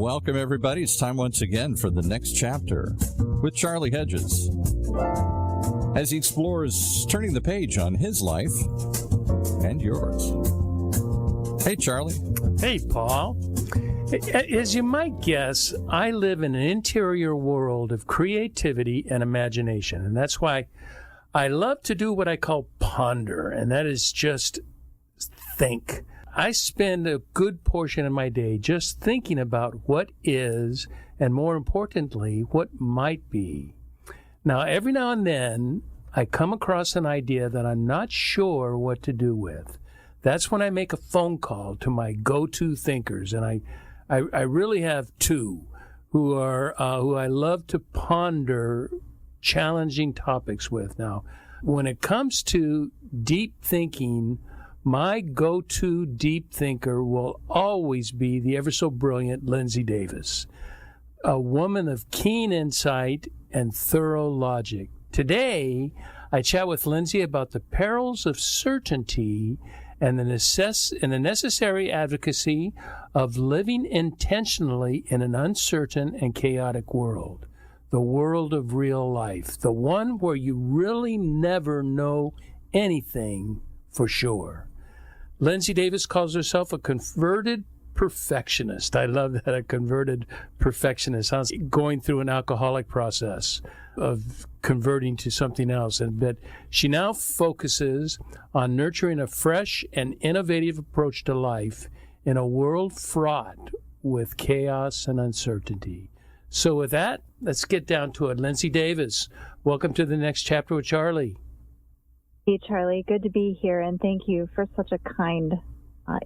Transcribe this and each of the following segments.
Welcome, everybody. It's time once again for the next chapter with Charlie Hedges as he explores turning the page on his life and yours. Hey, Charlie. Hey, Paul. As you might guess, I live in an interior world of creativity and imagination, and that's why I love to do what I call ponder, and that is just think. I spend a good portion of my day just thinking about what is, and more importantly, what might be. Now, every now and then, I come across an idea that I'm not sure what to do with. That's when I make a phone call to my go-to thinkers, and I really have two who I love to ponder challenging topics with. Now, when it comes to deep thinking, my go-to deep thinker will always be the ever so brilliant Lindsay Davis, a woman of keen insight and thorough logic. Today, I chat with Lindsay about the perils of certainty and the necessary advocacy of living intentionally in an uncertain and chaotic world, the world of real life, the one where you really never know anything for sure. Lindsay Davis calls herself a converted perfectionist. I love that, a converted perfectionist. Sounds like going through an alcoholic process of converting to something else. But she now focuses on nurturing a fresh and innovative approach to life in a world fraught with chaos and uncertainty. So with that, let's get down to it. Lindsay Davis, welcome to the next chapter with Charlie. Hey, Charlie. Good to be here, and thank you for such a kind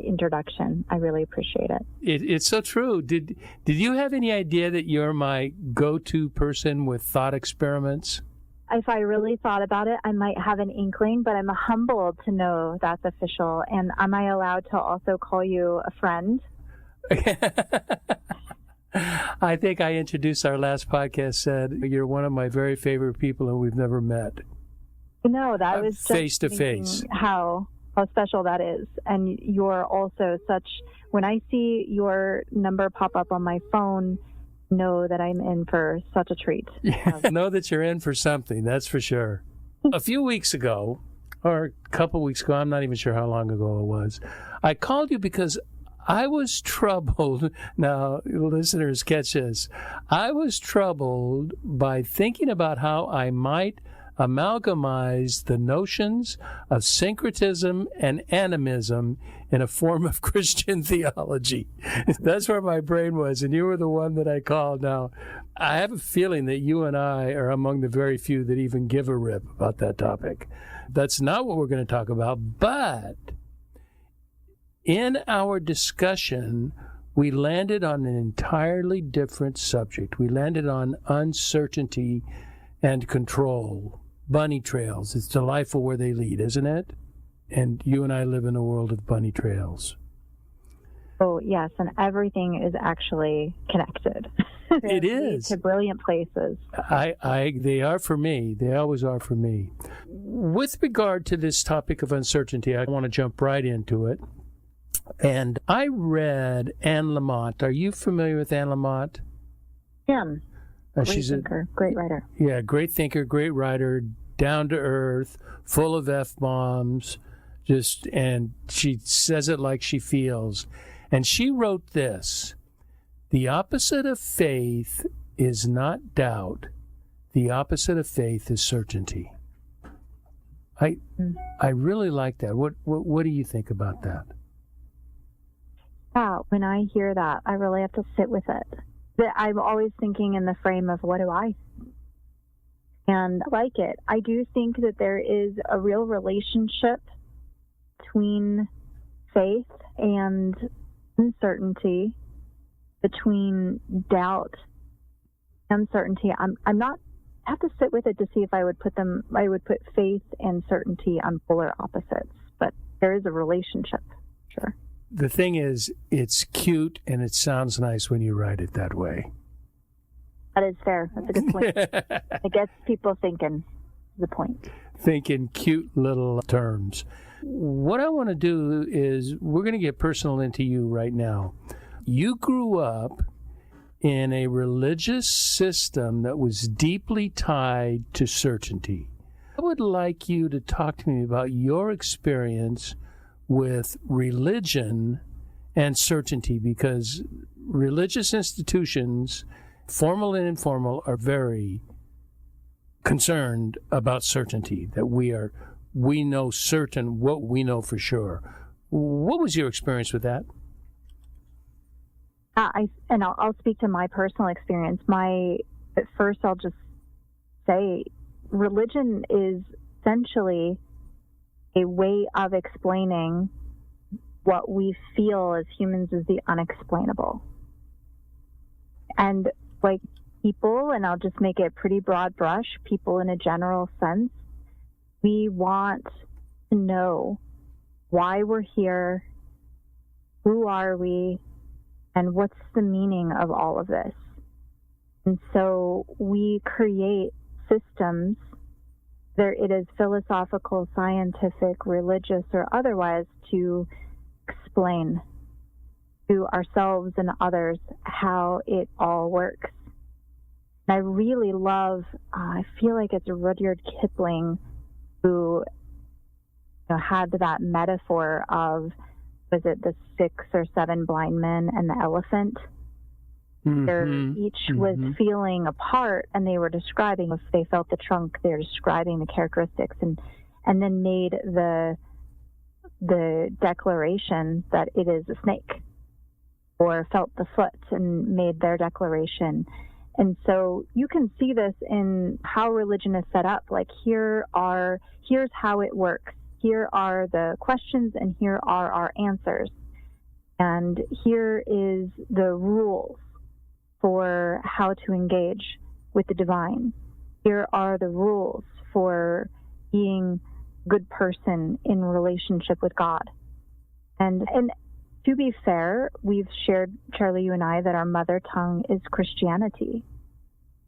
introduction. I really appreciate it. It's so true. Did you have any idea that you're my go-to person with thought experiments? If I really thought about it, I might have an inkling, but I'm humbled to know that's official. And am I allowed to also call you a friend? I think I introduced our last podcast, said you're one of my very favorite people and we've never met. No, that was just face to face. How special that is. And you're also such, when I see your number pop up on my phone, know that I'm in for such a treat. Yeah, know that you're in for something, that's for sure. A few weeks ago, or a couple weeks ago, I'm not even sure how long ago it was, I called you because I was troubled. Now, listeners, catch this. I was troubled by thinking about how I might amalgamize the notions of syncretism and animism in a form of Christian theology. That's where my brain was, and you were the one that I called. Now, I have a feeling that you and I are among the very few that even give a rip about that topic. That's not what we're going to talk about, but in our discussion, we landed on an entirely different subject. We landed on uncertainty and control. Bunny trails. It's delightful where they lead, isn't it? And you and I live in a world of bunny trails. Oh, yes, and everything is actually connected. It is. To brilliant places. They are for me. They always are for me. With regard to this topic of uncertainty, I want to jump right into it. And I read Anne Lamott. Are you familiar with Anne Lamott? Yeah. She's thinker, great writer. Yeah, great thinker, great writer, down to earth, full of F-bombs, and she says it like she feels. And she wrote this: the opposite of faith is not doubt. The opposite of faith is certainty. I really like that. What do you think about that? Yeah, when I hear that, I really have to sit with it. I'm always thinking in the frame of what do I think? And I like it. I do think that there is a real relationship between faith and uncertainty, between doubt, uncertainty. I'm not. I have to sit with it to see if I would put faith and certainty on polar opposites. But there is a relationship, sure. The thing is, it's cute and it sounds nice when you write it that way. That is fair. That's a good point. It gets people thinking. The point. Thinking cute little terms. What I want to do is we're going to get personal into you right now. You grew up in a religious system that was deeply tied to certainty. I would like you to talk to me about your experience with religion and certainty, because religious institutions, formal and informal, are very concerned about certainty, that we know certain what we know for sure. What was your experience with that? I'll speak to my personal experience. At first, I'll just say religion is essentially a way of explaining what we feel as humans as the unexplainable. And like people, and I'll just make it a pretty broad brush, people in a general sense, we want to know why we're here, who are we, and what's the meaning of all of this. And so we create systems, whether it is philosophical, scientific, religious, or otherwise, to explain to ourselves and others how it all works. And I really love, I feel like it's Rudyard Kipling who had that metaphor of, was it the 6 or 7 blind men and the elephant? Mm-hmm. Each was feeling a part, and they were describing, if they felt the trunk, they were describing the characteristics, and then made the declaration that it is a snake, or felt the foot and made their declaration. And so you can see this in how religion is set up. Like here's how it works. Here are the questions, and here are our answers. And here is the rules for how to engage with the divine. Here are the rules for being a good person in relationship with God. And to be fair, we've shared, Charlie, you and I, that our mother tongue is Christianity.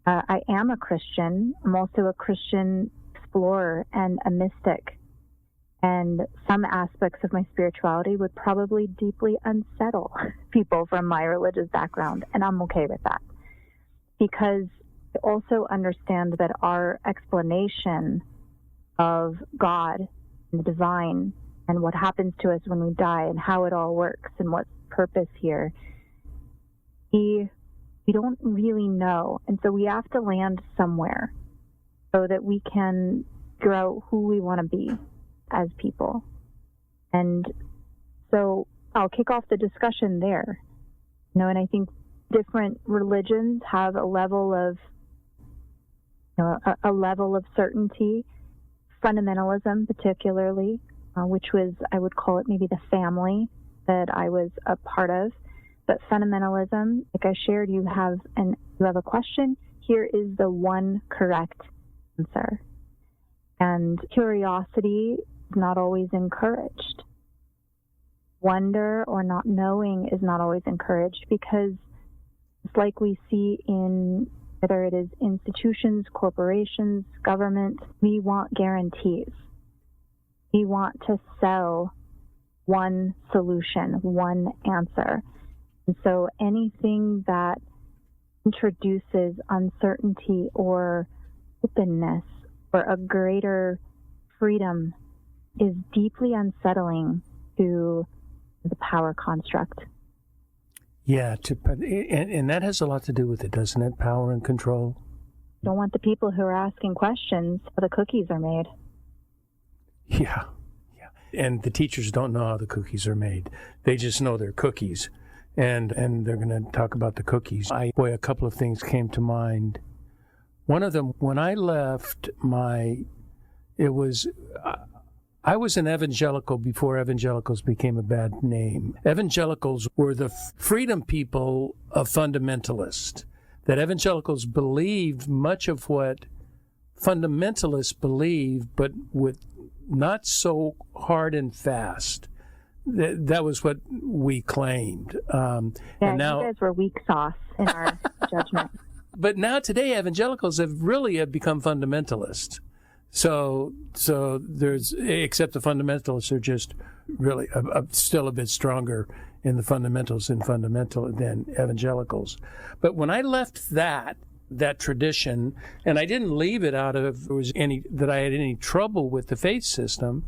I am a Christian. I'm also a Christian explorer and a mystic. And some aspects of my spirituality would probably deeply unsettle people from my religious background, and I'm okay with that. Because I also understand that our explanation of God and the divine and what happens to us when we die and how it all works and what's purpose here, we don't really know. And so we have to land somewhere so that we can figure out who we want to be as people. And so I'll kick off the discussion there. And I think different religions have a level of certainty, fundamentalism particularly, which was, I would call it maybe the family that I was a part of. But fundamentalism, like I shared, you have a question, here is the one correct answer. And curiosity is not always encouraged. Wonder or not knowing is not always encouraged, because it's like we see in, whether it is institutions, corporations, government, we want guarantees. We want to sell one solution, one answer. And so anything that introduces uncertainty or openness or a greater freedom is deeply unsettling to the power construct. Yeah, and that has a lot to do with it, doesn't it? Power and control. Don't want the people who are asking questions how the cookies are made. Yeah. And the teachers don't know how the cookies are made. They just know they're cookies. And they're going to talk about the cookies. A couple of things came to mind. One of them, when I left I was an evangelical before evangelicals became a bad name. Evangelicals were the freedom people of fundamentalists. That evangelicals believed much of what fundamentalists believe, but with not so hard and fast. That was what we claimed. And now, you guys were weak sauce in our judgment. But now today, evangelicals have become fundamentalists. So there's, except the fundamentalists are just really still a bit stronger in the fundamentals than evangelicals. But when I left that tradition, and I didn't leave it out of that I had any trouble with the faith system.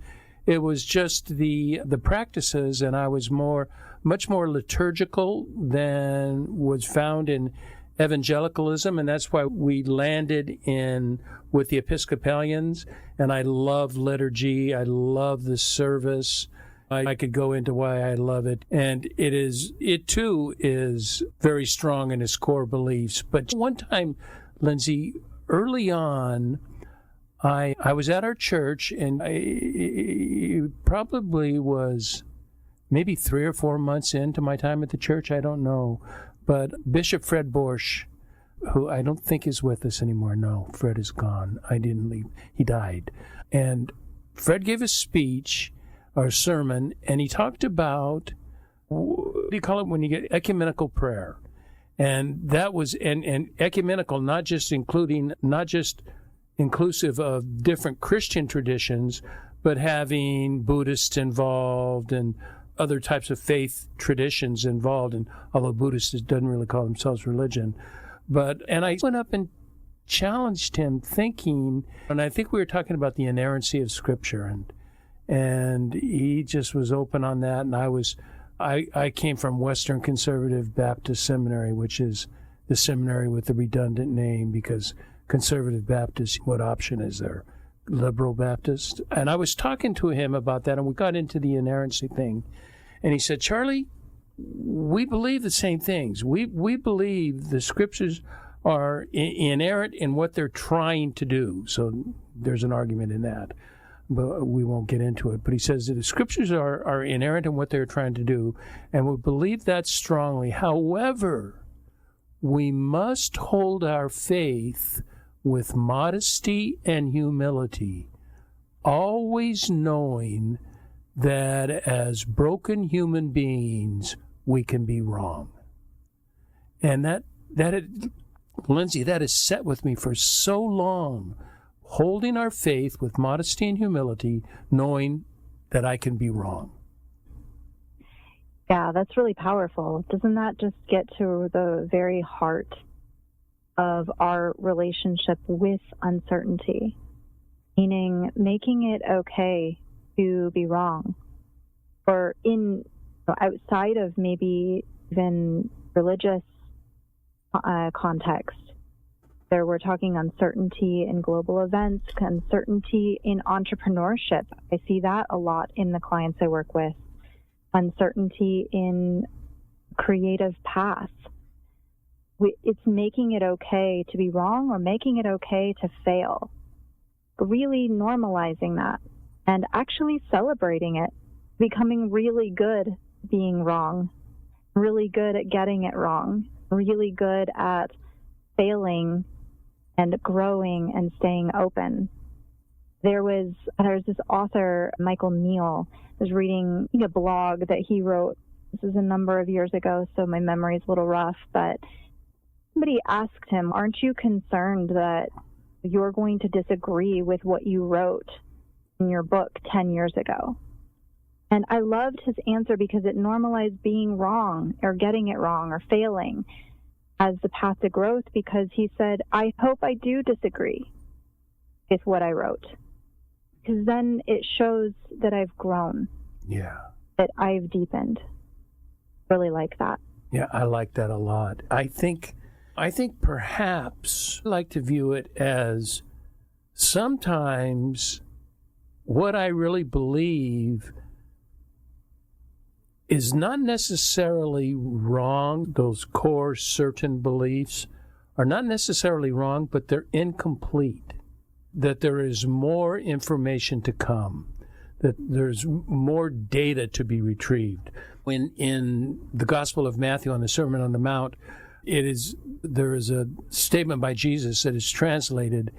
It was just the practices, and I was much more liturgical than was found in evangelicalism, and that's why we landed with the Episcopalians. And I love liturgy. I love the service. I could go into why I love it. And it too is very strong in its core beliefs. But one time, Lindsay, early on, I was at our church, and it probably was maybe 3 or 4 months into my time at the church. I don't know. But Bishop Fred Borsch, who I don't think is with us anymore. No, Fred is gone. I didn't leave. He died. And Fred gave a speech, our sermon, and he talked about, what do you call it when you get ecumenical prayer? And that was, and ecumenical, not just inclusive of different Christian traditions, but having Buddhists involved and other types of faith traditions involved. And although Buddhists doesn't really call themselves religion, and I went up and challenged him thinking, and I think we were talking about the inerrancy of Scripture, and he just was open on that. And I came from Western Conservative Baptist Seminary, which is the seminary with the redundant name, because Conservative Baptist, what option is there? Liberal Baptist. And I was talking to him about that, and we got into the inerrancy thing. And he said, Charlie, we believe the same things. We believe the Scriptures are inerrant in what they're trying to do. So there's an argument in that, but we won't get into it. But he says that the Scriptures are inerrant in what they're trying to do, and we believe that strongly. However, we must hold our faith with modesty and humility, always knowing that as broken human beings, we can be wrong. And Lindsay, that has set with me for so long, holding our faith with modesty and humility, knowing that I can be wrong. Yeah, that's really powerful. Doesn't that just get to the very heart of our relationship with uncertainty? Meaning making it okay to be wrong, or outside of maybe even religious context. There we're talking uncertainty in global events, uncertainty in entrepreneurship. I see that a lot in the clients I work with. Uncertainty in creative path. It's making it okay to be wrong, or making it okay to fail. Really normalizing that and actually celebrating it, becoming really good being wrong, really good at getting it wrong, really good at failing and growing and staying open. There's this author, Michael Neal. I was reading a blog that he wrote. This is a number of years ago, so my memory is a little rough, but somebody asked him, aren't you concerned that you're going to disagree with what you wrote in your book 10 years ago? And I loved his answer because it normalized being wrong or getting it wrong or failing as the path to growth, because he said, I hope I do disagree with what I wrote, because then it shows that I've grown. Yeah. That I've deepened. Really like that. Yeah, I like that a lot. I think perhaps I like to view it as sometimes what I really believe is not necessarily wrong. Those core certain beliefs are not necessarily wrong, but they're incomplete. That there is more information to come, that there's more data to be retrieved. When in the Gospel of Matthew on the Sermon on the Mount, there is a statement by Jesus that is translated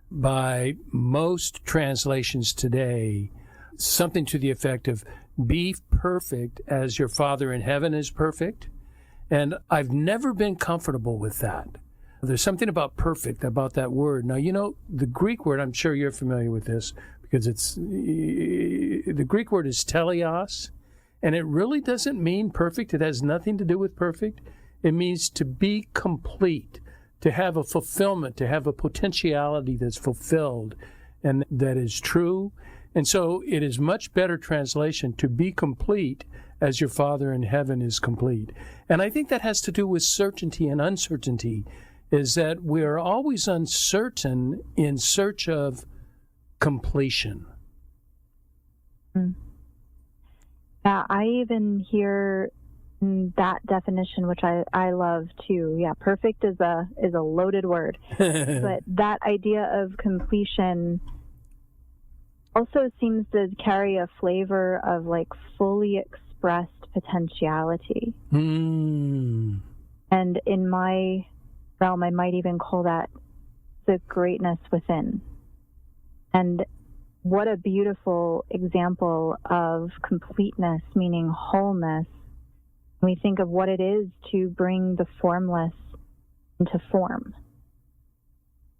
by most translations today, something to the effect of, be perfect as your Father in heaven is perfect. And I've never been comfortable with that. There's something about perfect, about that word. Now, the Greek word, I'm sure you're familiar with this, because the Greek word is teleos, And it really doesn't mean perfect. It has nothing to do with perfect. It means to be complete, to have a fulfillment, to have a potentiality that's fulfilled and that is true. And so it is much better translation to be complete as your Father in heaven is complete. And I think that has to do with certainty and uncertainty, is that we are always uncertain in search of completion. Yeah, I even hear that definition, which I love too. Yeah, perfect is a loaded word. But that idea of completion also seems to carry a flavor of like fully expressed potentiality. And in my realm, I might even call that the greatness within. And what a beautiful example of completeness, meaning wholeness. We think of what it is to bring the formless into form.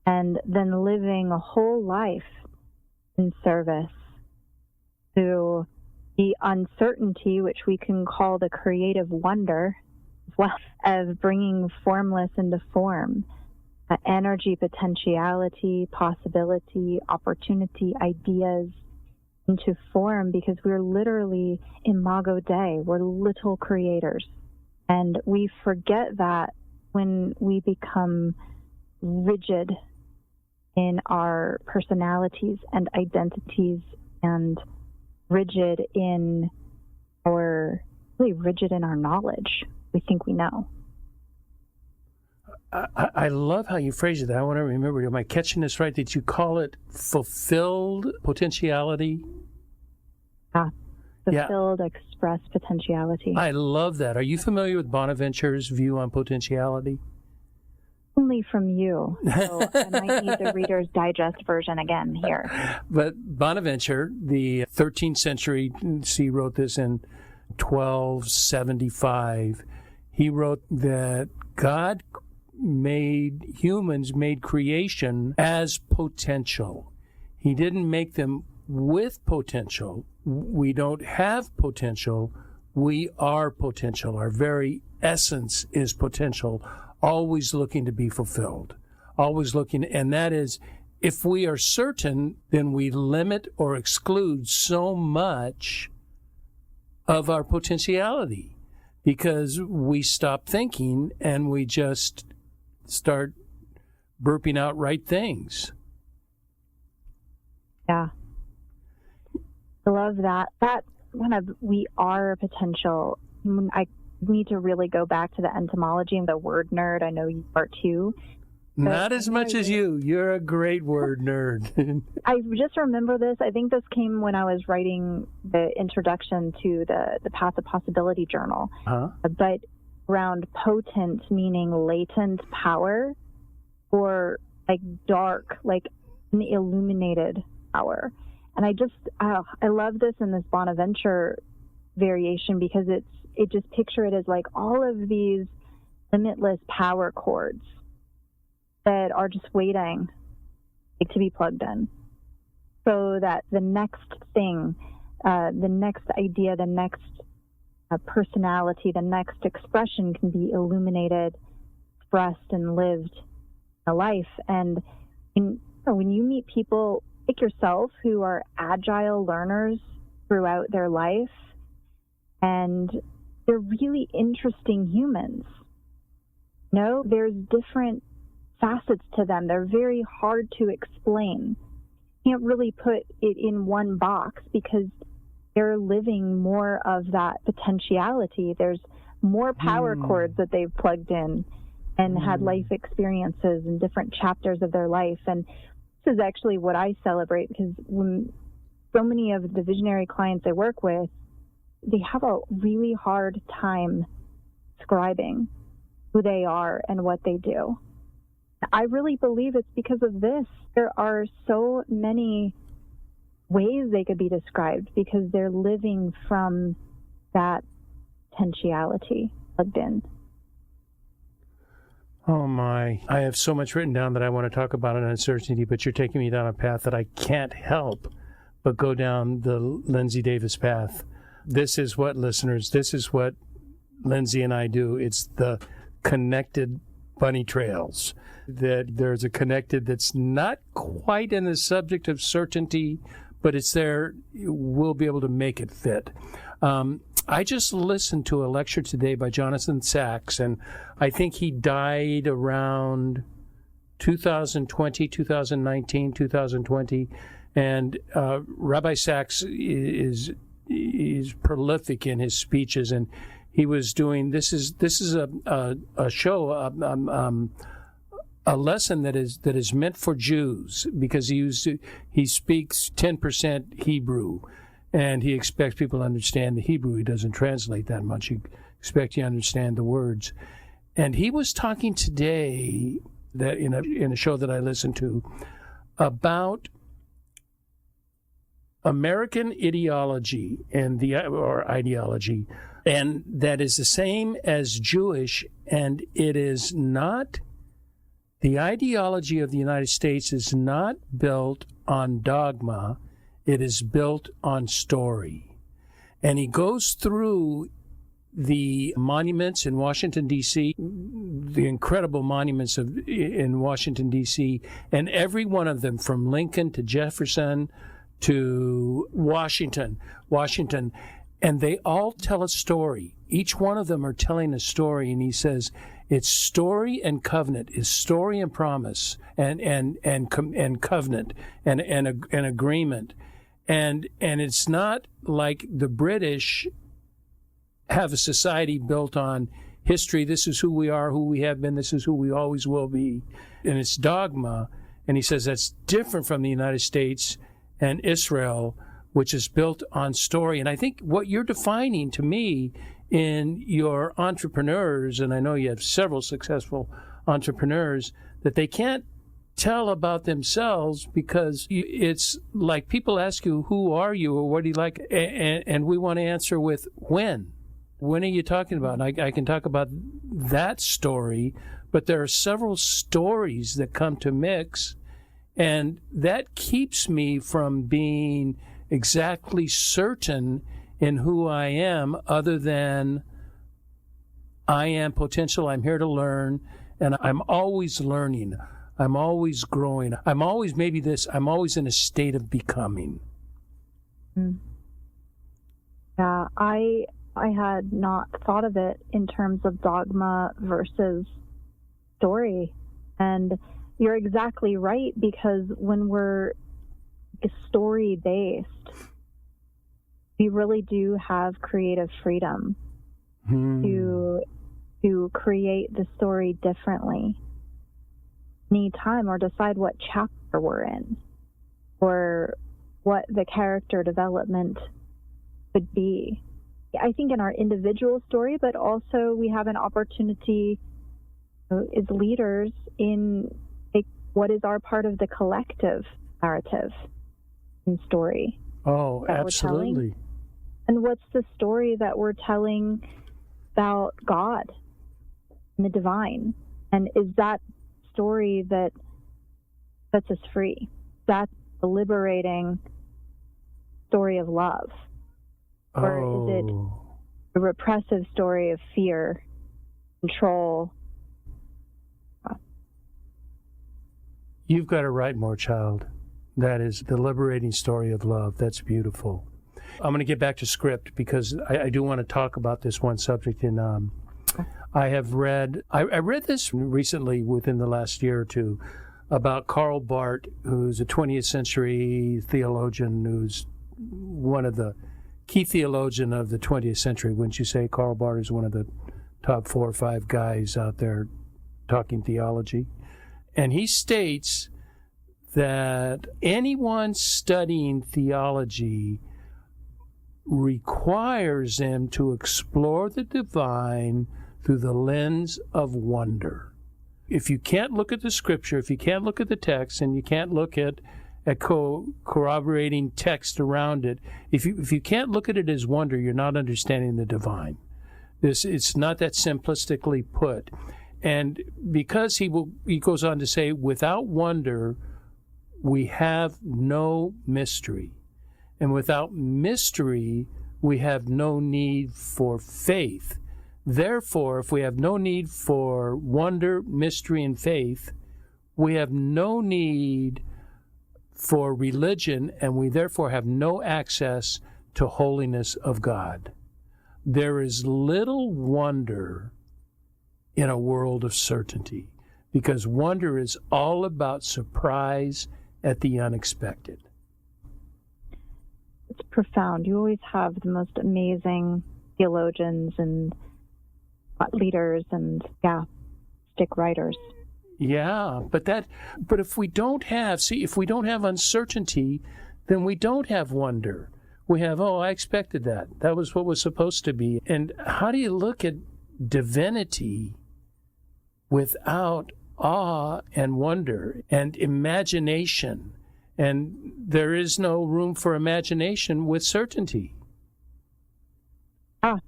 And then living a whole life in service to the uncertainty, which we can call the creative wonder, as well as bringing formless into form. Energy, potentiality, possibility, opportunity, ideas into form, because we're literally imago Dei. We're little creators. And we forget that when we become rigid in our personalities and identities and rigid in our knowledge. We think we know. I love how you phrase it. I want to remember, am I catching this right? Did you call it fulfilled potentiality? Fulfilled, expressed potentiality. I love that. Are you familiar with Bonaventure's view on potentiality? Only from you. So I might need the Reader's Digest version again here. But Bonaventure, the 13th century, he wrote this in 1275. He wrote that God made creation as potential. He didn't make them with potential. We don't have potential. We are potential. Our very essence is potential, always looking to be fulfilled, always looking. And that is, if we are certain, then we limit or exclude so much of our potentiality because we stop thinking and we just start burping out right things. Yeah. I love that. That kind of we are potential. I need to really go back to the etymology and the word nerd. I know you are too. Not as much as you. You're a great word nerd. I just remember this. I think this came when I was writing the introduction to the Path of Possibility journal. But around potent, meaning latent power, or like dark, like an illuminated power. And I love this in this Bonaventure variation because it just picture it as like all of these limitless power cords that are just waiting to be plugged in, so that the next thing, the next idea, the next personality, the next expression can be illuminated, expressed, and lived in a life. And when you meet people like yourself who are agile learners throughout their life, and they're really interesting humans. There's different facets to them. They're very hard to explain. You can't really put it in one box because they're living more of that potentiality. There's more power cords that they've plugged in and had life experiences in different chapters of their life. And this is actually what I celebrate, because when so many of the visionary clients I work with, they have a really hard time describing who they are and what they do. I really believe it's because of this. There are so many ways they could be described because they're living from that potentiality plugged in. Oh my, I have so much written down that I want to talk about an uncertainty, but you're taking me down a path that I can't help but go down the Lindsay Davis path This is what, listeners, this is what Lindsay and I do. It's the connected bunny trails. That there's a connected that's not quite in the subject of certainty, but it's there. We'll be able to make it fit. I just listened to a lecture today by Jonathan Sacks, and I think he died around 2020, 2019, 2020. And Rabbi Sacks is prolific in his speeches, and he was doing this is a show, a lesson that is meant for Jews, because he speaks 10% Hebrew, and he expects people to understand the Hebrew. He doesn't translate that much. He expects you to understand the words. And he was talking today that in a show that I listened to about American ideology and ideology, and that is the same as Jewish, and it is not. The ideology of the United States is not built on dogma. It is built on story. And he goes through the monuments in Washington, D.C., the incredible monuments in Washington, D.C., and every one of them, from Lincoln to Jefferson to Washington, and they all tell a story. Each one of them are telling a story, and he says it's story and covenant, is story and promise, and covenant and agreement, and it's not like the British have a society built on history. This is who we are, who we have been. This is who we always will be, and it's dogma. And he says that's different from the United States and Israel, which is built on story. And I think what you're defining to me in your entrepreneurs, and I know you have several successful entrepreneurs, that they can't tell about themselves because it's like people ask you, who are you or what do you like? And we want to answer with when. When are you talking about? And I can talk about that story, but there are several stories that come to mix, and that keeps me from being exactly certain in who I am, other than I am potential, I'm here to learn, and I'm always learning. I'm always growing. I'm always I'm always in a state of becoming. Yeah, I had not thought of it in terms of dogma versus story. And you're exactly right, because when we're story-based, we really do have creative freedom to create the story differently anytime, or decide what chapter we're in, or what the character development would be. I think in our individual story, but also we have an opportunity as leaders in what is our part of the collective narrative and story. Oh, absolutely. And what's the story that we're telling about God and the divine? And is that story that sets us free? That's a liberating story of love? Or is it a repressive story of fear, control? You've got to write more, child. That is the liberating story of love. That's beautiful. I'm going to get back to script, because I do want to talk about this one subject. I read this recently within the last year or two about Karl Barth, who's a 20th century theologian, who's one of the key theologian of the 20th century. Wouldn't you say Karl Barth is one of the top 4 or 5 guys out there talking theology? And he states that anyone studying theology requires them to explore the divine through the lens of wonder. If you can't look at the scripture, if you can't look at the text, and you can't look at corroborating text around it, if you can't look at it as wonder, you're not understanding the divine. It's not that simplistically put. And because he goes on to say, without wonder, we have no mystery. And without mystery, we have no need for faith. Therefore, if we have no need for wonder, mystery, and faith, we have no need for religion, and we therefore have no access to holiness of God. There is little wonder in a world of certainty, because wonder is all about surprise at the unexpected. It's profound. You always have the most amazing theologians and leaders and, stick writers. Yeah, but if we don't have uncertainty, then we don't have wonder. We have, I expected that. That was what was supposed to be. And how do you look at divinity without awe and wonder and imagination? And there is no room for imagination with certainty.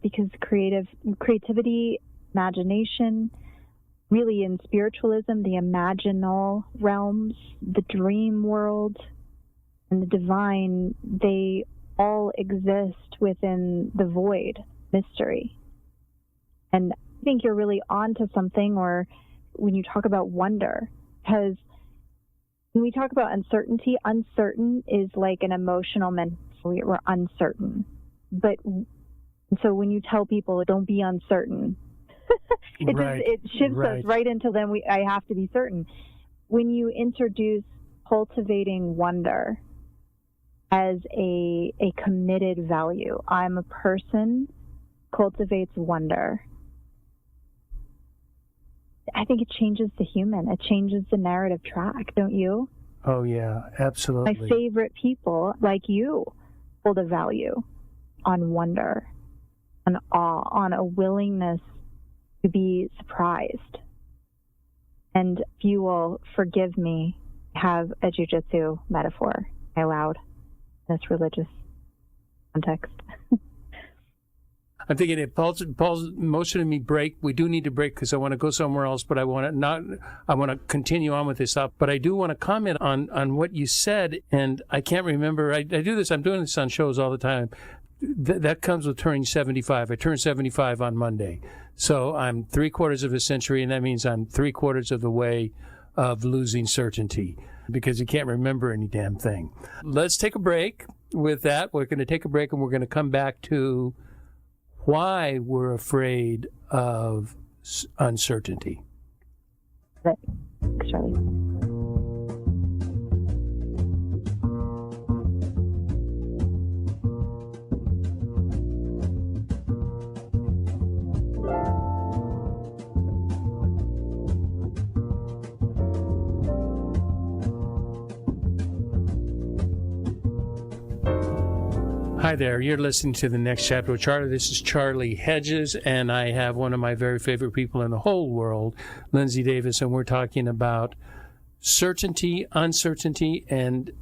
Because creativity, imagination, really in spiritualism, the imaginal realms, the dream world, and the divine, they all exist within the void, mystery. And I think you're really onto something, or when you talk about wonder, because when we talk about uncertainty, uncertain is like an emotional mental, we're uncertain. So when you tell people, don't be uncertain, it shifts us right into then I have to be certain. When you introduce cultivating wonder as a committed value, I'm a person cultivates wonder, I think it changes the human. It changes the narrative track, don't you? Oh, yeah, absolutely. My favorite people, like you, hold a value on wonder, on awe, on a willingness to be surprised. And if you will forgive me, have a jujitsu metaphor I allowed in this religious context. I'm thinking if Paul's motioning me break, we do need to break because I want to go somewhere else, but I want to continue on with this up. But I do want to comment on what you said, and I can't remember. I do this. I'm doing this on shows all the time. That comes with turning 75. I turned 75 on Monday. So I'm 3/4 of a century, and that means I'm 3/4 of the way of losing certainty because you can't remember any damn thing. Let's take a break with that. We're going to take a break, and we're going to come back to why we're afraid of uncertainty. Thanks, Charlie. Hi there, you're listening to The Next Chapter with Charlie. This is Charlie Hedges, and I have one of my very favorite people in the whole world, Lindsay Davis, and we're talking about certainty, uncertainty, and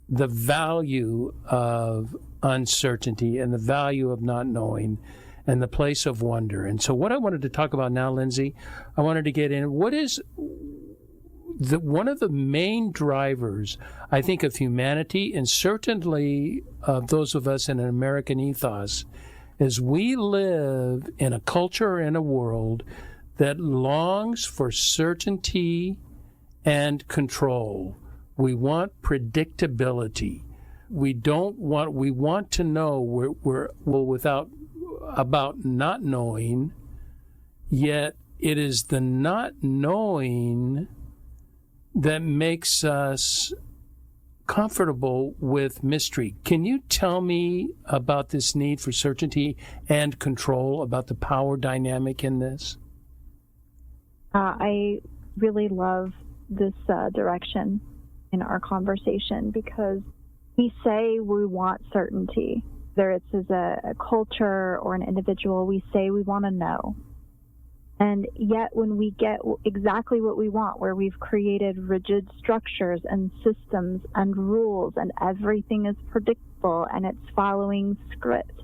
the value of uncertainty and the value of not knowing and the place of wonder. And so what I wanted to talk about now, Lindsay, I wanted to get in, what is one of the main drivers, I think, of humanity, and certainly of those of us in an American ethos, is we live in a culture and a world that longs for certainty and control. We want predictability. We want to know about not knowing, yet it is the not knowing that makes us comfortable with mystery. Can you tell me about this need for certainty and control, about the power dynamic in this? I really love this direction in our conversation because we say we want certainty. Whether it's as a culture or an individual, we say we want to know. And yet when we get exactly what we want, where we've created rigid structures and systems and rules and everything is predictable and it's following script,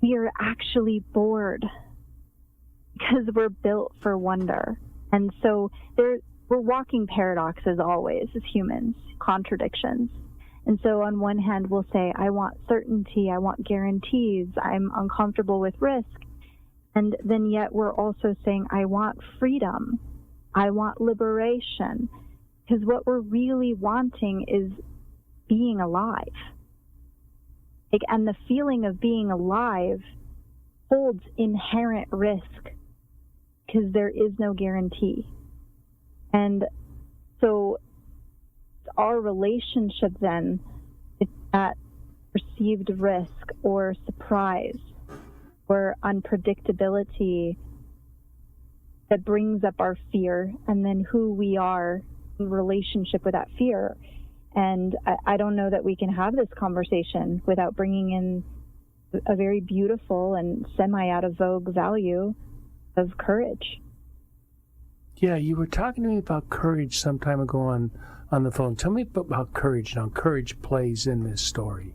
we are actually bored because we're built for wonder. And so we're walking paradoxes always as humans, contradictions. And so on one hand, we'll say, I want certainty, I want guarantees, I'm uncomfortable with risk. And then yet we're also saying, I want freedom, I want liberation. Because what we're really wanting is being alive. And the feeling of being alive holds inherent risk because there is no guarantee. And so our relationship then is that perceived risk or surprise or unpredictability that brings up our fear, and then who we are in relationship with that fear. And I don't know that we can have this conversation without bringing in a very beautiful and semi-out of vogue value of courage. Yeah, you were talking to me about courage some time ago on the phone. Tell me about courage now. Courage plays in this story.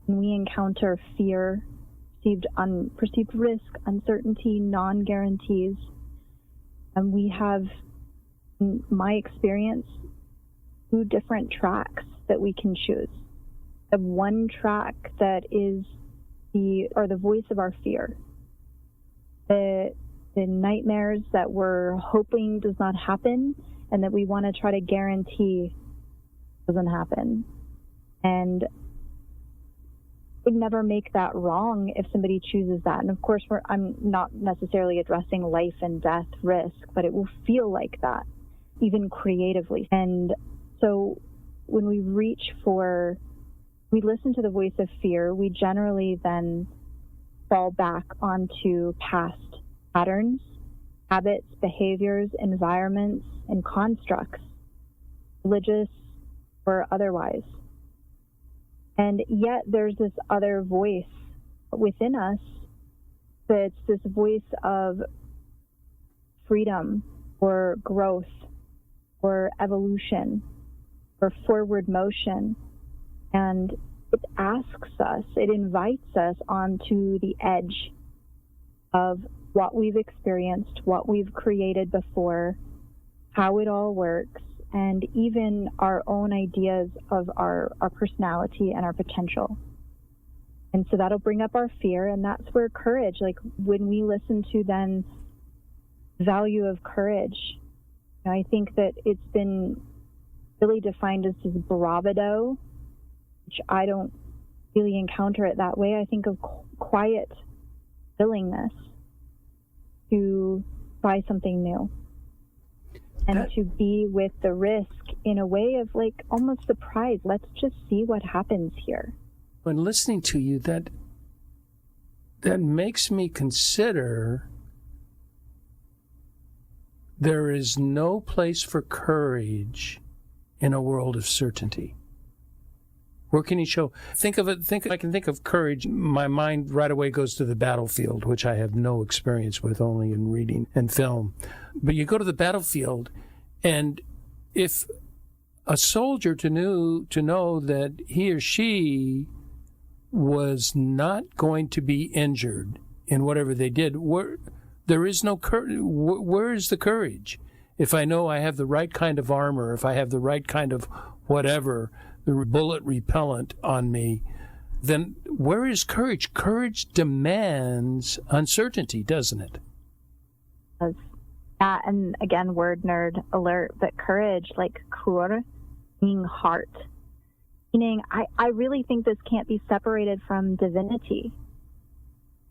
When we encounter fear, perceived risk, uncertainty, non-guarantees, and we have, in my experience, 2 different tracks that we can choose. The one track that is the voice of our fear, the nightmares that we're hoping does not happen, and that we want to try to guarantee doesn't happen. And would never make that wrong if somebody chooses that. And of course, I'm not necessarily addressing life and death risk, but it will feel like that, even creatively. And so when we listen to the voice of fear, we generally then fall back onto past patterns, habits, behaviors, environments, and constructs, religious or otherwise. And yet there's this other voice within us that's this voice of freedom or growth or evolution or forward motion. And it asks us, it invites us onto the edge of what we've experienced, what we've created before, how it all works, and even our own ideas of our personality and our potential. And so that'll bring up our fear, and that's where courage, like when we listen to then value of courage, I think that it's been really defined as this bravado, which I don't really encounter it that way. I think of quiet willingness to try something new and to be with the risk in a way of like almost surprise. Let's just see what happens here. When listening to you, that makes me consider there is no place for courage in a world of certainty. Where can you show? I can think of courage. My mind right away goes to the battlefield, which I have no experience with, only in reading and film. But you go to the battlefield, and if a soldier to know that he or she was not going to be injured in whatever they did, there is no courage. Where is the courage? If I know I have the right kind of armor, if I have the right kind of whatever, the bullet repellent on me, then where is courage? Courage demands uncertainty, doesn't it? Yeah, and again, word nerd alert, but courage, like kur, meaning heart. Meaning, I really think this can't be separated from divinity,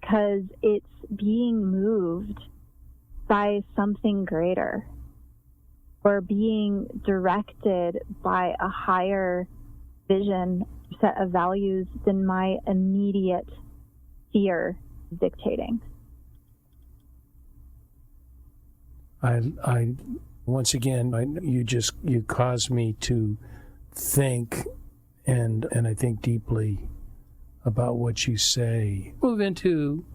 because it's being moved by something greater, or being directed by a higher vision, set of values than my immediate fear dictating. I once again, you caused me to think, and I think deeply about what you say. Move into,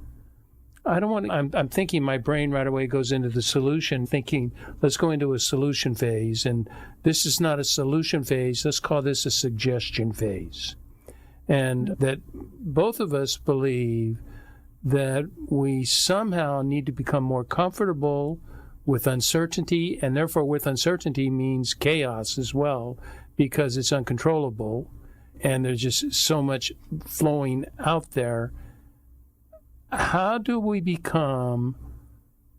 I'm thinking my brain right away goes into the solution, thinking, let's go into a solution phase. And this is not a solution phase. Let's call this a suggestion phase. And that both of us believe that we somehow need to become more comfortable with uncertainty, and therefore with uncertainty means chaos as well, because it's uncontrollable. and there's just so much flowing out there. How do we become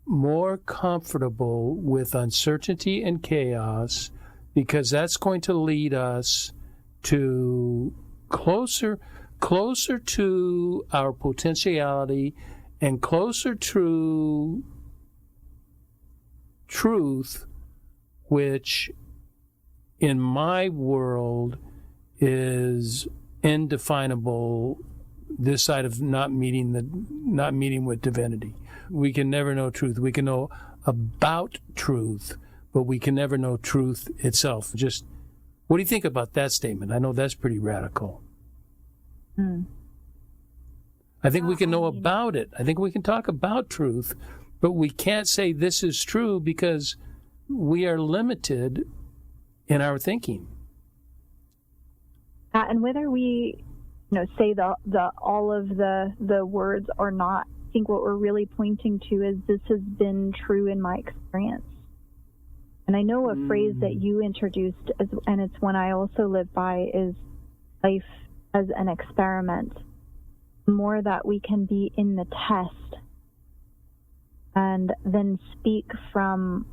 more comfortable with uncertainty and chaos? Because that's going to lead us to closer to our potentiality and closer to truth, which in my world is indefinable this side of not meeting with divinity. We can never know truth. We can know about truth, but we can never know truth itself. Just, what do you think about that statement? I know that's pretty radical. I think we can know about it. I think we can talk about truth, but we can't say this is true because we are limited in our thinking. And whether we, say the all of the words or not, I think what we're really pointing to is this has been true in my experience. And I know a phrase that you introduced, and it's one I also live by, is life as an experiment. The more that we can be in the test and then speak from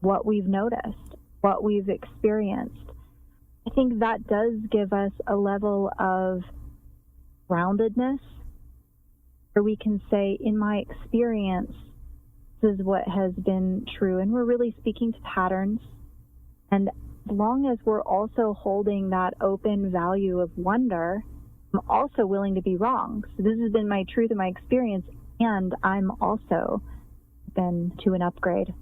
what we've noticed, what we've experienced, I think that does give us a level of groundedness where we can say, in my experience, this is what has been true. And we're really speaking to patterns. And as long as we're also holding that open value of wonder, I'm also willing to be wrong. So this has been my truth and my experience, and I'm also open to an upgrade.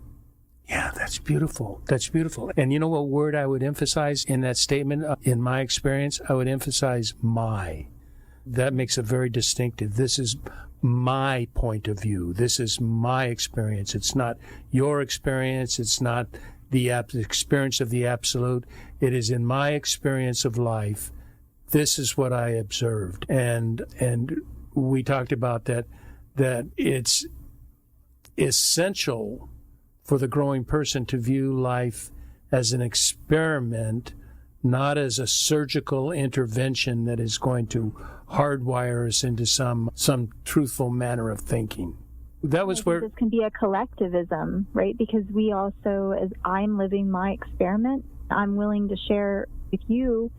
Yeah, that's beautiful. That's beautiful. And you know what word I would emphasize in that statement? In my experience, I would emphasize my. That makes it very distinctive. This is my point of view. This is my experience. It's not your experience. It's not the experience of the absolute. It is in my experience of life. This is what I observed. And we talked about that it's essential for the growing person to view life as an experiment, not as a surgical intervention that is going to hardwire us into some truthful manner of thinking. That was where this can be a collectivism, right? Because we also, as I'm living my experiment, I'm willing to share with you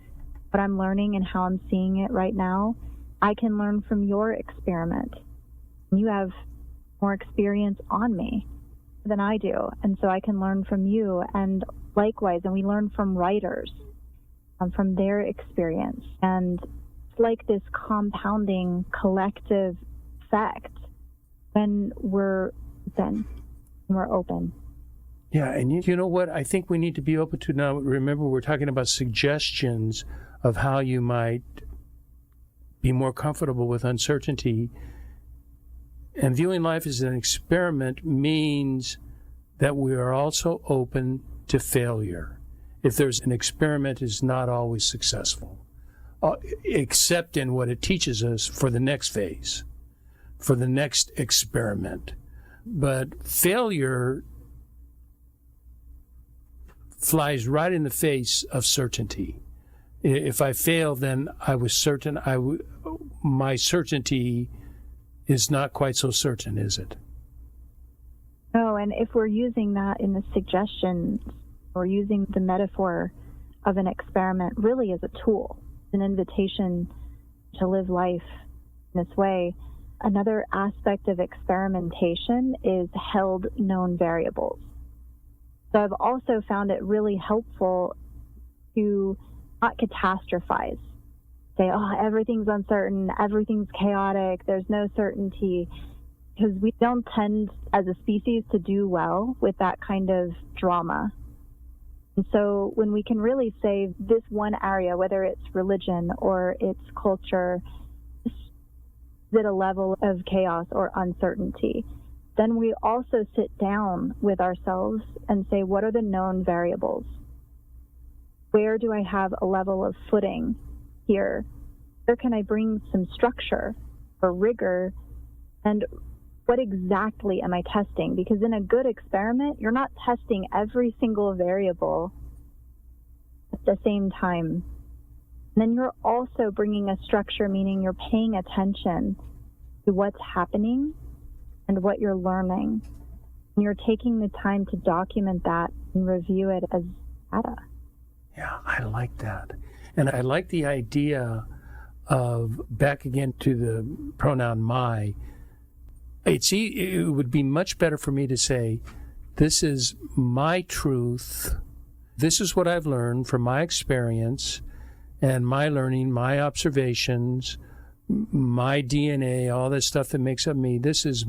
what I'm learning and how I'm seeing it right now. I can learn from your experiment. You have more experience on me than I do, and so I can learn from you, and likewise, and we learn from writers from their experience, and it's like this compounding collective effect when we're open. Yeah, and you know what I think we need to be open to now. Remember, we're talking about suggestions of how you might be more comfortable with uncertainty. And viewing life as an experiment means that we are also open to failure. If there's an experiment, is not always successful, except in what it teaches us for the next phase, for the next experiment. But failure flies right in the face of certainty. If I fail, then I was certain. My certainty is not quite so certain, is it? No, and if we're using that in the suggestions, or using the metaphor of an experiment really as a tool, an invitation to live life in this way, another aspect of experimentation is held known variables. So I've also found it really helpful to not catastrophize. Say, everything's uncertain, everything's chaotic, there's no certainty, because we don't tend as a species to do well with that kind of drama. And so when we can really say this one area, whether it's religion or it's culture, is at a level of chaos or uncertainty, then we also sit down with ourselves and say, what are the known variables? Where do I have a level of footing here? Where can I bring some structure or rigor? And what exactly am I testing? Because in a good experiment, you're not testing every single variable at the same time. then you're also bringing a structure, meaning you're paying attention to what's happening and what you're learning. And you're taking the time to document that and review it as data. Yeah, I like that. And I like the idea of, back again to the pronoun my, it would be much better for me to say, this is my truth. This is what I've learned from my experience and my learning, my observations, my DNA, all this stuff that makes up me. These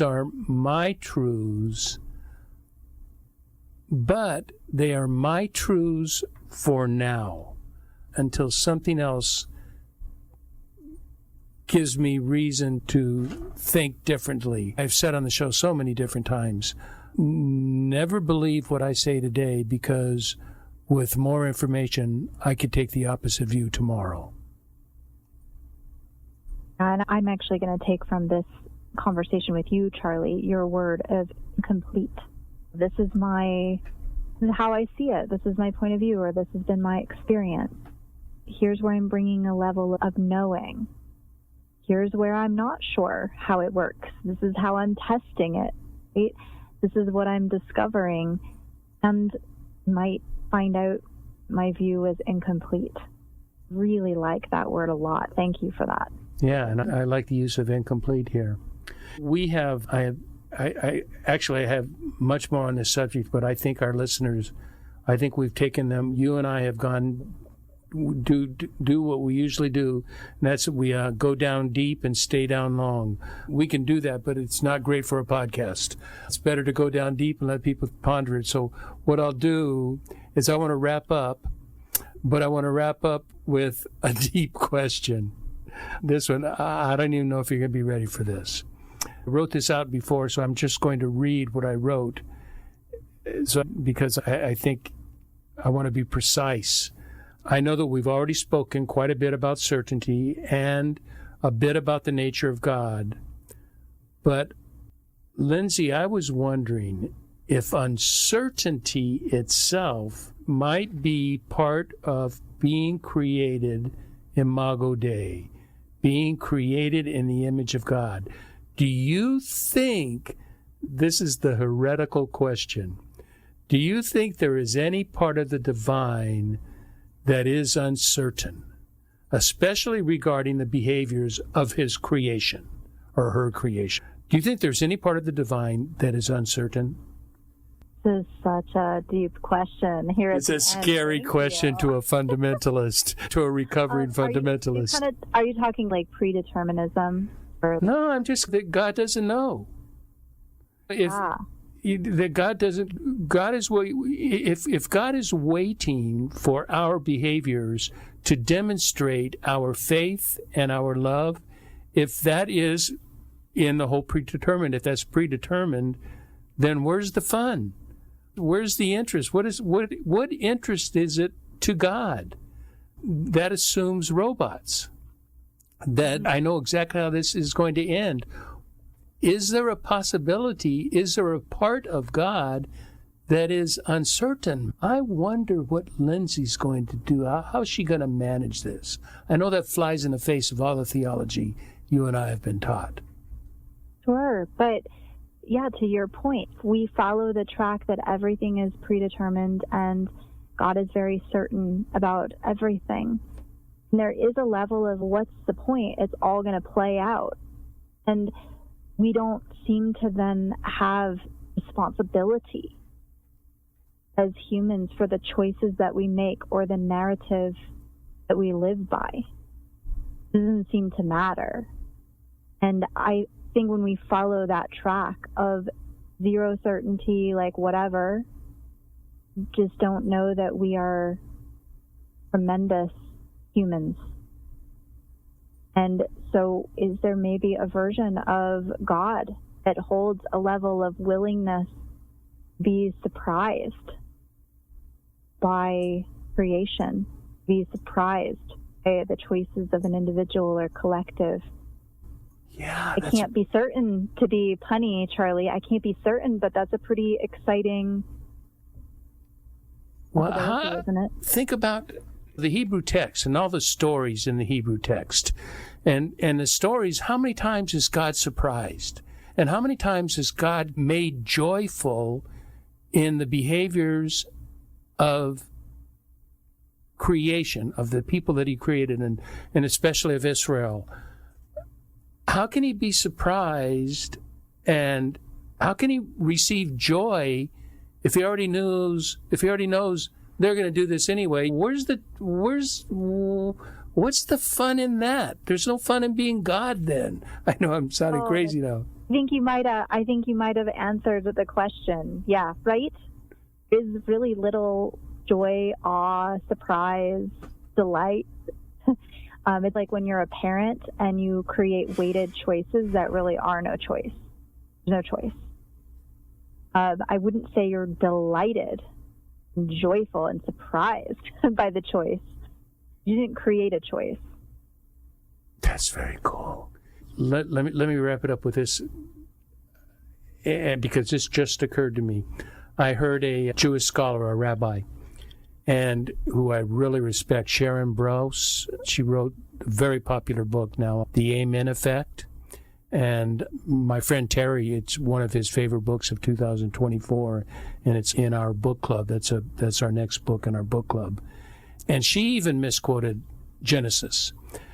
are my truths, but they are my truths for now until something else gives me reason to think differently. I've said on the show so many different times, never believe what I say today, because with more information, I could take the opposite view tomorrow. And I'm actually going to take from this conversation with you, Charlie, your word of complete. This is how I see it. This is my point of view, or this has been my experience. Here's where I'm bringing a level of knowing. Here's where I'm not sure how it works. This is how I'm testing it. Right? This is what I'm discovering, and might find out my view is incomplete. Really like that word a lot. Thank you for that. Yeah, and I like the use of incomplete here. I have much more on this subject, but I think our listeners, we've taken them, you and I have gone, do what we usually do, and that's we go down deep and stay down long. We can do that, but it's not great for a podcast. It's better to go down deep and let people ponder it. So what I'll do is I want to wrap up, but I want to wrap up with a deep question. This one, I don't even know if you're going to be ready for this. I wrote this out before, so I'm just going to read what I wrote, because I think I want to be precise. I know that we've already spoken quite a bit about certainty and a bit about the nature of God. But, Lindsay, I was wondering if uncertainty itself might be part of being created imago Dei, being created in the image of God. Do you think, this is the heretical question, do you think there is any part of the divine that is uncertain, especially regarding the behaviors of his creation or her creation? Do you think there's any part of the divine that is uncertain? This is such a deep question. It's a scary question to a fundamentalist, to a recovering fundamentalist. Are you talking like predeterminism? No, I'm just that God doesn't know. If God is waiting for our behaviors to demonstrate our faith and our love, if that is in the whole predetermined, if that's predetermined, then where's the fun? Where's the interest? What interest is it to God? That assumes robots. That I know exactly how this is going to end. Is there a possibility, is there a part of God that is uncertain? I wonder what Lindsay's going to do. How's she going to manage this? I know that flies in the face of all the theology you and I have been taught. Sure, but yeah, to your point, we follow the track that everything is predetermined and God is very certain about everything. And there is a level of what's the point? It's all going to play out. And we don't seem to then have responsibility as humans for the choices that we make or the narrative that we live by. It doesn't seem to matter. And I think when we follow that track of zero certainty, like whatever, just don't know that we are tremendous humans. And so is there maybe a version of God that holds a level of willingness to be surprised by creation, be surprised by the choices of an individual or collective? Yeah, I can't be certain, to be punny, Charlie. I can't be certain, but that's a pretty exciting Well, isn't it? Think about the Hebrew text and all the stories in the Hebrew text. And the stories, how many times is God surprised? And how many times is God made joyful in the behaviors of creation, of the people that he created, and especially of Israel? How can he be surprised, and how can he receive joy if he already knows they're going to do this anyway? What's the fun in that? There's no fun in being God then. I know I'm sounding crazy now. I think you might have answered the question. Yeah, right? There's really little joy, awe, surprise, delight. It's like when you're a parent and you create weighted choices that really are no choice. No choice. I wouldn't say you're delighted, and joyful, and surprised by the choice. You didn't create a choice. That's very cool. Let me wrap it up with this, and because this just occurred to me. I heard a Jewish scholar, a rabbi, and who I really respect, Sharon Brous. She wrote a very popular book now, The Amen Effect. And my friend Terry, it's one of his favorite books of 2024, and it's in our book club. That's our next book in our book club. And she even misquoted Genesis.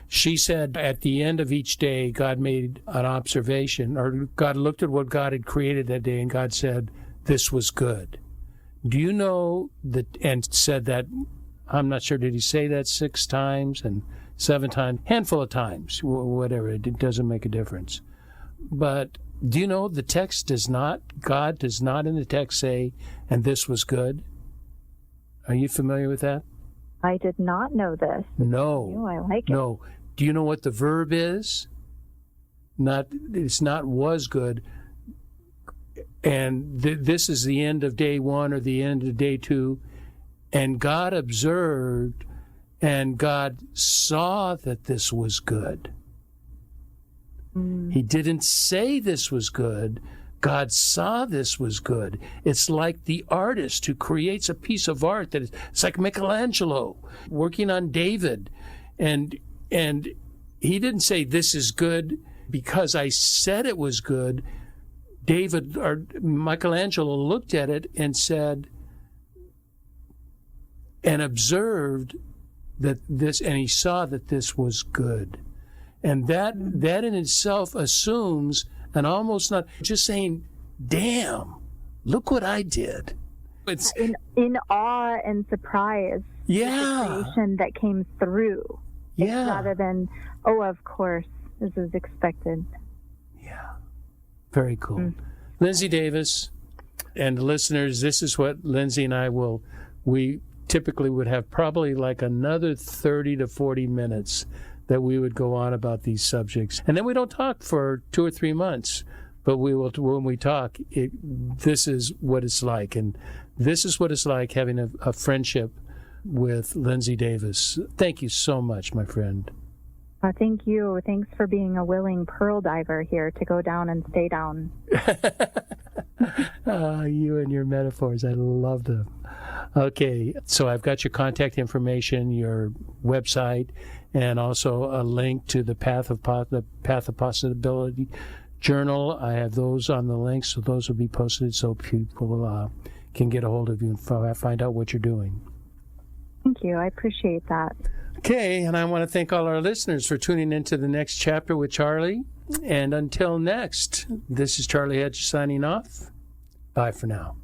She said at the end of each day, God made an observation, or God looked at what God had created that day, and God said, this was good. Do you know that, and said that, I'm not sure, did he say that 6 times and 7 times? Handful of times, whatever, it doesn't make a difference. But do you know the text does not, God does not in the text say, and this was good? Are you familiar with that? I did not know this. No. I like it. No. Do you know what the verb is? It's not was good. And this is the end of day 1 or the end of day 2. And God observed, and God saw that this was good. He didn't say this was good. God saw this was good. It's like the artist who creates a piece of art it's like Michelangelo working on David. And he didn't say this is good because I said it was good. David or Michelangelo looked at it and said, and observed that this, and he saw that this was good. And that in itself assumes, and almost not just saying, damn, look what I did. It's in awe and surprise. Yeah. The creation that came through. Yeah. Rather than, oh, of course, this is expected. Yeah. Very cool. Lindsay Davis and listeners, this is what Lindsay and I we typically would have probably like another 30 to 40 minutes that we would go on about these subjects. And then we don't talk for 2 or 3 months, but we will, when we talk, this is what it's like. And this is what it's like having a friendship with Lindsay Davis. Thank you so much, my friend. Thank you. Thanks for being a willing pearl diver here to go down and stay down. You and your metaphors, I love them. Okay, so I've got your contact information, your website, and also a link to the Path of Possibility journal. I have those on the link, so those will be posted so people can get a hold of you and find out what you're doing. Thank you. I appreciate that. Okay, and I want to thank all our listeners for tuning into the next chapter with Charlie. And until next, this is Charlie Hedges signing off. Bye for now.